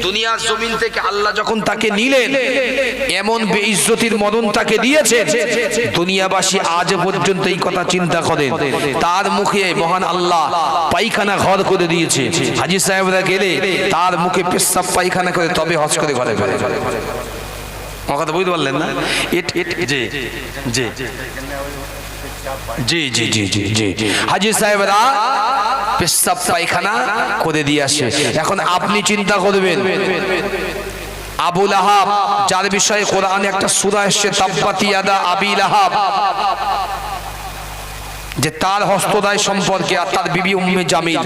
দুনিয়ার জমিন থেকে আল্লাহ যখন তাকে নিলেন এমন বেইজ্জতির মরণ তাকে দিয়েছেন, দুনিয়াবাসী আজ পর্যন্ত এই কথা চিন্তা করেন। তার মুখে মহান আল্লাহ পায়খানা ঘর করে দিয়েছে। হাজী সাহেবরা গেলে তার মুখে পেশাব পায়খানা করে তবে হজ করে ঘরে ফেরে। আমার কথা বুঝতে পারলেন না? জি জি জি জি জি জি জি হাজী সাহেবরা পেশাব পায়খানা করে দিয়ে আসে। এখন আপনি চিন্তা করবেন, আবু লাহাব, যার বিষয়ে কোরআনে একটা সূরা এসেছে, তাব্বাত ইয়াদা আবি লাহাব, যে তার হস্তদ্বয় সম্পর্কে, আর তার বিবি উম্মে জামিল।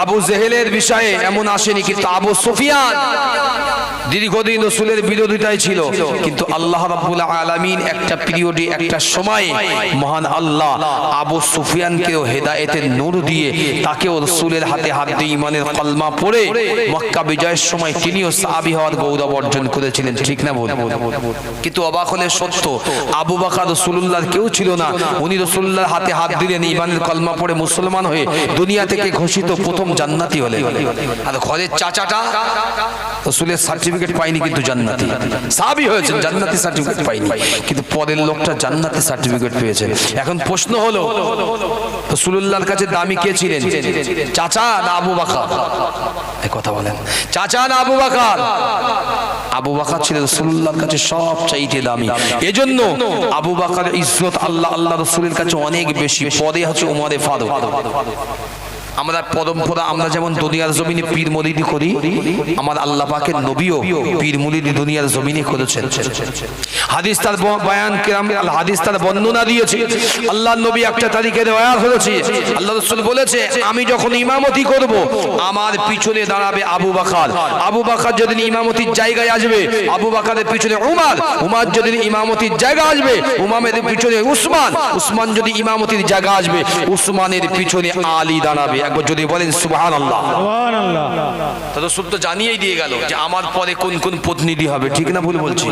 আবু জেহেলের বিষয়ে এমন আসেনি, কিন্তু আবু সুফিয়ান দীর্ঘদিন রাসূলের বিরোধিতায় ছিল, কিন্তু আল্লাহ রাব্বুল আলামিন একটা পিরিয়ডে, একটা সময়ে মহান আল্লাহ আবু সুফিয়ানকেও হেদায়েতের নূর দিয়ে তাকেও রাসূলের হাতে হাত দিয়ে ঈমানের কলমা পড়ে মক্কা বিজয়ের সময় তিনিও সাহাবী হওয়ার গৌরব অর্জন করেছিলেন। ঠিক না বল? কিন্তু অবাক হলে সত্য, আবু বকর রাসূলুল্লাহর কেউ ছিল না, উনি রাসূলুল্লাহর হাতে হাত দিলেন, ঈমানের কলমা পড়ে মুসলমান হয়ে দুনিয়া থেকে ঘোষিত প্রথম জান্নাতি হলেন। আর ঘরের চাচাটা রাসূলের সার্টিফিকেট পাইনি, কিন্তু জান্নাতি সাহাবী হয়েছেন, জান্নাতি সার্টিফিকেট পাইনি, কিন্তু পরের লোকটা জান্নাতি সার্টিফিকেট পেয়েছে। এখন প্রশ্ন হলো, রাসূলুল্লাহর কাছে দামি কে ছিলেন, চাচা না আবু বকর? এই কথা বলেন, চাচা না আবু বকর? আবু বকর ছিলেন রাসূলুল্লাহর কাছে সবচাইতে দামি। এজন্য আবু বকরের ইজ্জত আল্লাহ রাসূলের কাছে অনেক বেশি। পরে হচ্ছে ওমরে ফারুক। আমরা পরম্পরা, আমরা যেমন দুনিয়ার জমিনে পীর মুরিদি করি, আমার আল্লাহ পাকের নবীও পীর মুরিদি দুনিয়ার জমিনে করেছেন। হাদিস তার বয়ান কেরাম, হাদিস তার বর্ণনা দিয়েছে। আল্লাহর নবী একটা তারিখে রওয়ায়াত হয়েছে, আল্লাহ রাসূল বলেছে, আমি যখন ইমামতি করব আমার পিছনে দাঁড়াবে আবু বকর। আবু বকর যদি ইমামতির জায়গায় আসবে, আবু বকরের পিছনে উমর। উমর যদি ইমামতির জায়গা আসবে, উমামের পিছনে উসমান। উসমান যদি ইমামতির জায়গা আসবে, উসমানের পিছনে আলী দাঁড়াবে। একবার যদি বলেন সুবহানাল্লাহ। সুবহানাল্লাহ। তো রাসূল তো জানিয়েই দিয়ে গেল যে আমার পরে কোন কোন প্রতিনিধি হবে। ঠিক না ভুল বলছি?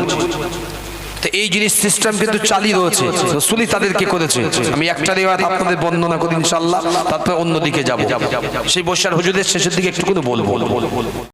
তো এই জিনিস সিস্টেম কিন্তু চালিয়ে রয়েছে, রাসূলই তাদেরকে করেছে। আমি একটা রিওয়ায়াত আপনাদের বর্ণনা করি ইনশাআল্লাহ, তারপর অন্য দিকে যাব। সেই বর্ষার হুজুরের শেষের দিকে একটু করে বলবো।